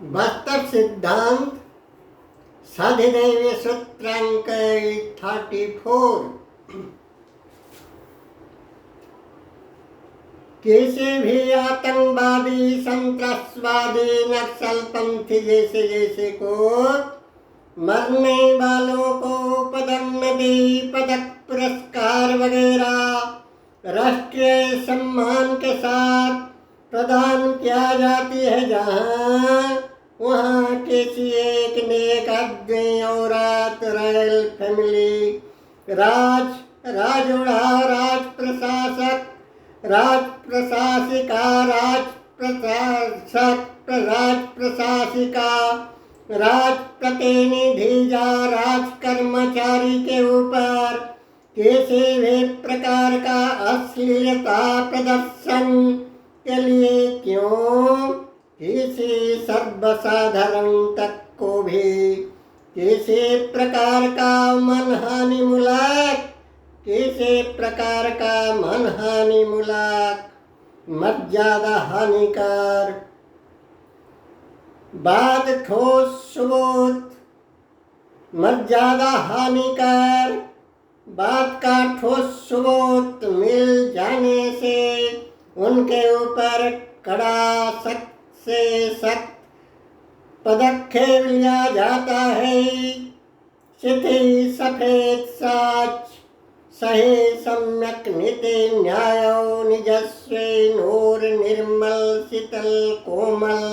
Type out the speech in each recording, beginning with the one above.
वास्तव सिद्धांत साधिदैव सूत्रांक 34। किसी भी आतंकवादी, संत्रसवादी, नक्सलपंथी जैसे को मरने वालों को पदोन्नति, पदक, पुरस्कार वगैरह राष्ट्रीय सम्मान के साथ प्रदान किया जाती है, जहाँ वहाँ किसी एक नेक आदमी, औरत, रॉयल फैमिली, राजोड़ा, राज प्रशासक, राज प्रशासिका, राज प्रशासिका, राज प्रतिनिधि या राज कर्मचारी के ऊपर किसी भी प्रकार का अश्लीलता प्रदर्शन के लिए क्यों किसी सर्वसाधारण तक को भी किसी प्रकार का मनहानिमूलक मर्यादा हानिकार बाद ठोस सबूत, मर्यादा हानिकार बात का ठोस सबूत मिल जाने से उनके ऊपर कड़ा सख्त से सख्त पदक्षेप लिया जाता है। सिद्धि सफेद साच सही सम्यक नीति न्यायो निजस्वे नूर निर्मल शीतल कोमल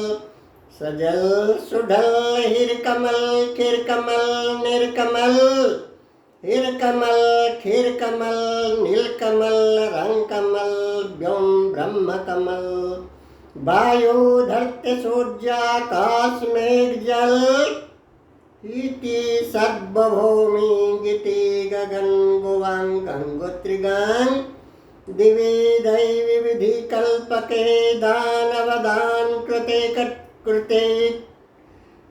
सजल सुढल हिरकमल खिरकमल निर्कमल हिरकमल खिरकमल नीलकमल रंगकमल व्योम ब्रह्मकमल वायु धरती सूर्याकाश मेघ जल इति सर्वभूमि गीति गगन गुवांग गंगोत्रिगान दिवे दैवी विधि कल्पके दानवदान कृते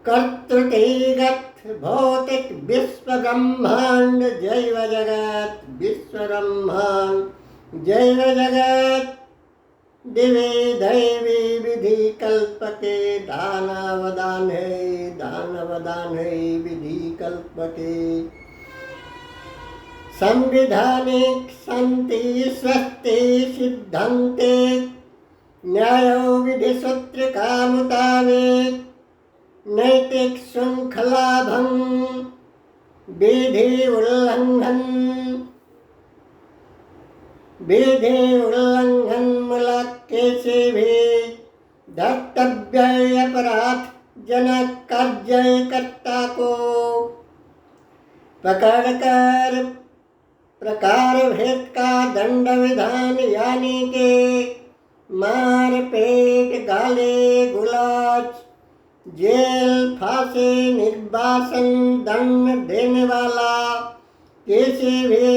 कर्तृते भौतिक विश्व ब्रह्मांड जैव जगत विश्व ब्रह्मांड जैव जगत दिवे दैवी विधि कल्पके दानवदान है विधि कल्पके संविधानिक शांति स्वस्ति सिद्धांते न्यायो विधि सूत्र का मुताबिक नैतिक श्रृंखला भंग विधि उल्लंघन मूलक किसी भी धर्तव्य अपराध जनक कार्यकर्ता को पकड़कर प्रकार भेद का दंड विधान यानी के मार पेट गाली गुलाज जेल फांसी निर्वासन दंड देने वाला किसी भी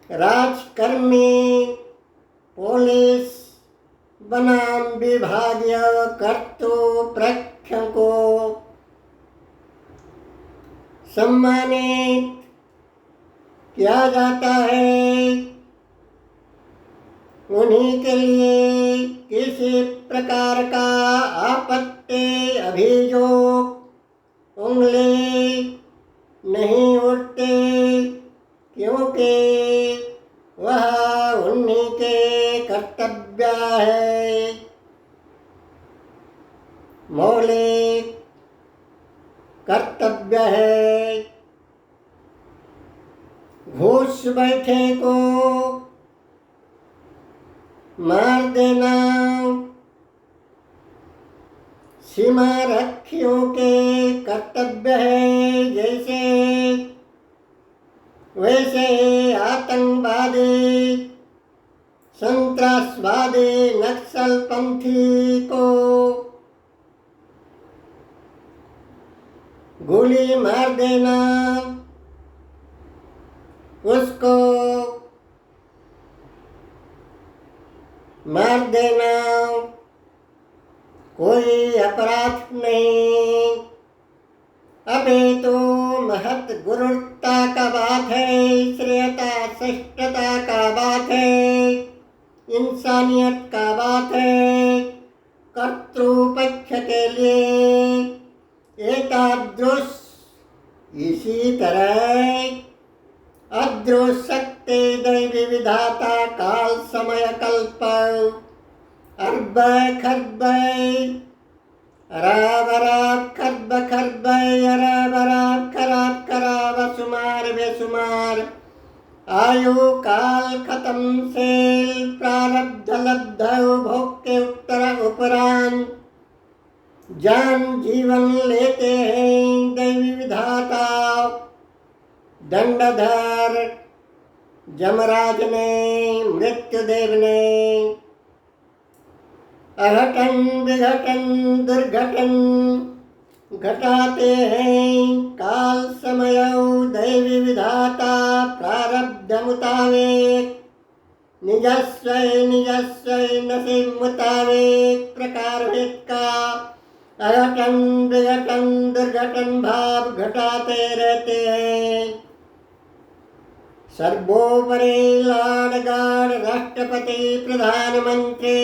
राजकर्मी पुलिस बनाम विभागीय कर्तृपक्ष को सम्मानित किया जाता है। उन्हीं के लिए किसी प्रकार का आपत्ति अभियोग उंगली नहीं उठते, क्योंकि वह उन्हीं के कर्तव्य है। मौलिक कर्तव्य है। घूस बैठे को मार देना सीमा रक्षियों के कर्तव्य है। वैसे आतंकवादी, संत्रसवादी, नक्सलपंथी को गोली मार देना, उसको मार देना कोई अपराध नहीं। अभी तो महत गुरुता का बात है, श्रेयता श्रेष्ठता का बात है, इंसानियत का बात है, कर्तृ पितृपक्ष के लिए एतादृश इसी तरह अदृशक्ते दैवी विधाता काल समय कल्प अर्ब खर्ब अराब खर्ब खर्ब अराब खराब खराब सुमार बेसुमार आयु काल खत्म से प्रारब्ध लब्ध भोग के उत्तर उपरांत जान जीवन लेते हैं दैवी विधाता दंडधर जमराज ने मृत्युदेव ने अघटन विघटन दुर्घटन घटाते हैं काल समय दैवी विधाता प्रारब्ध मुताबिक निजस्व नसीब मुताबिक प्रकार भेद का अघटन विघटन दुर्घटन भाव घटाते रहते हैं। सर्वोपरि लॉर्ड गॉड राष्ट्रपति प्रधानमंत्री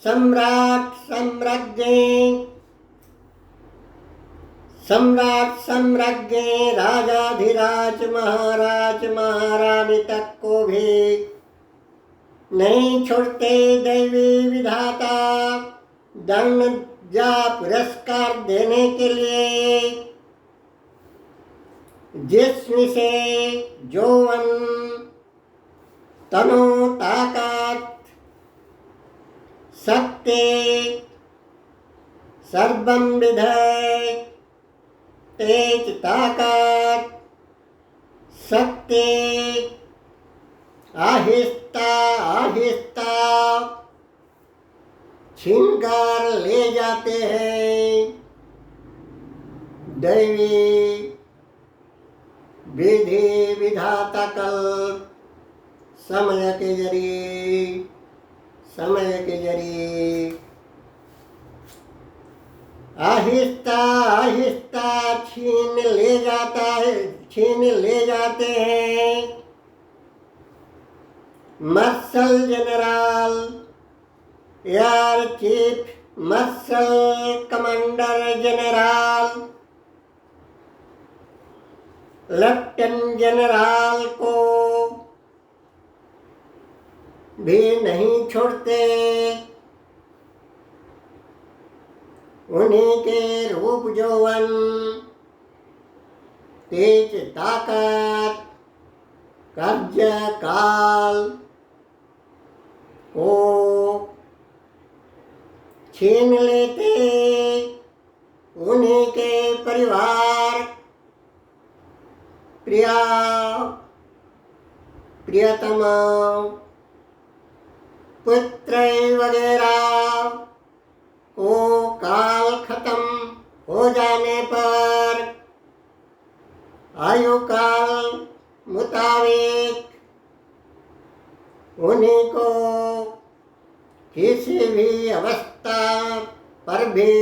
सम्राट सम्राज्ञी राजाधिराज महाराज महारानी तक को भी नहीं छोड़ते दैवी विधाता दंड या पुरस्कार देने के लिए जिसमें से जौवन तनो ताकत सत्य सर्वम विधय तेज ताकत सत्य आहिस्ता आहिस्ता छीनकर ले जाते हैं दैवी विधि विधाता कल्प समय के जरिए आहिस्ता आहिस्ता छीन ले जाते हैं marshal general air chief marshal commander general lieutenant general को भी नहीं छोड़ते। उन्हीं के रूप यौवन तेज ताकत कर्ज काल को छीन लेते। उन्हीं के परिवार प्रियतमा पुत्र वगैरह को काल खत्म हो जाने पर आयु काल मुताबिक उन्हीं को किसी भी अवस्था पर भी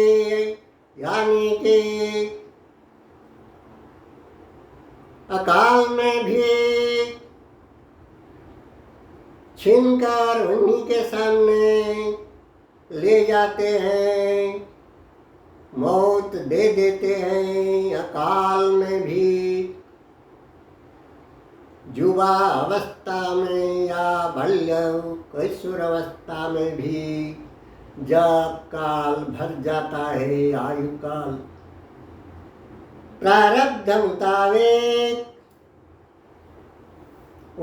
यानी कि अकाल में भी छीनकर उन्हीं के सामने ले जाते हैं, मौत दे देते हैं। अकाल में भी युवा अवस्था में या बाल्य कैशोर अवस्था में भी जब काल भर जाता है आयु काल प्रारब्ध मुताबिक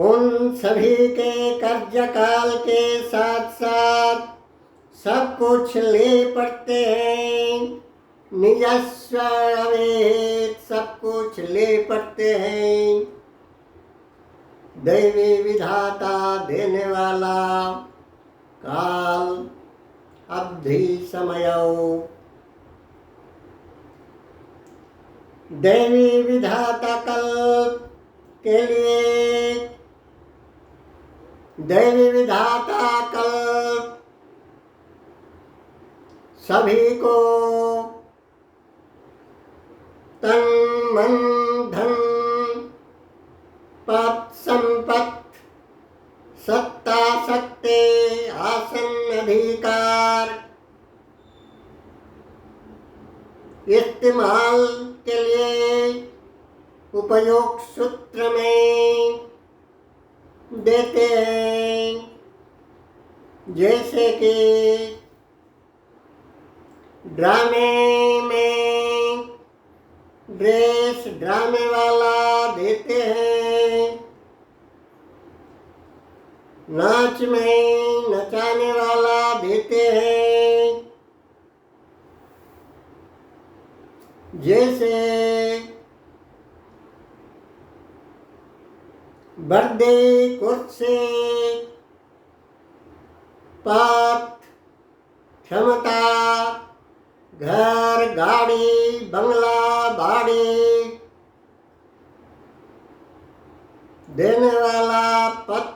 उन सभी के कार्यकाल के साथ साथ सब कुछ ले पड़ते हैं। निजस्व अवेद सब कुछ ले पड़ते हैं। दैवी विधाता देने वाला काल अवधि समयो दैवी विधाता कल्प के लिए दैवी विधाता कल्प सभी को तन मन धन पद संपत्ति सत्ता शक्ति आसन अधिकार इस्तेमाल के लिए उपयोग सूत्र में देते हैं, जैसे कि ड्रामे में ड्रेस ड्रामे वाला देते हैं, नाच में नचाने वाला देते हैं। जैसे बर्थडे कुर्सी, पद, क्षमता, घर, गाड़ी, बंगला, बाड़ी देने वाला पद,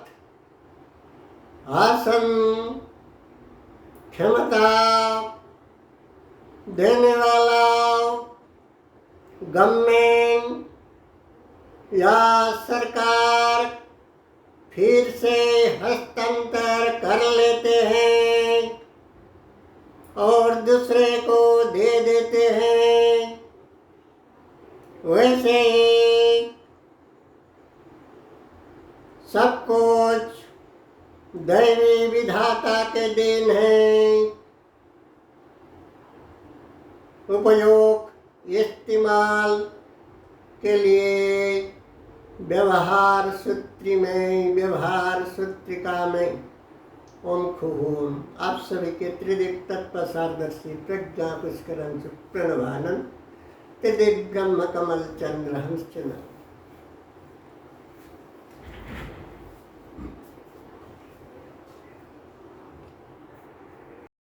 आसन, क्षमता देने वाला गवर्नमेंट या सरकार फिर से हस्तांतर कर लेते हैं और दूसरे को दे देते हैं। वैसे ही सब कुछ दैवी विधाता के देन है। उपयोग इस्तेमाल के लिए व्यवहार सूत्रिका में ओम खुहूम। आप सभी के त्रिदिक तत्पसारदर्शी प्रज्ञा पुष्करण प्रणवानंद त्रिदिक ब्रह्म कमल चंद्र हंस चंद्र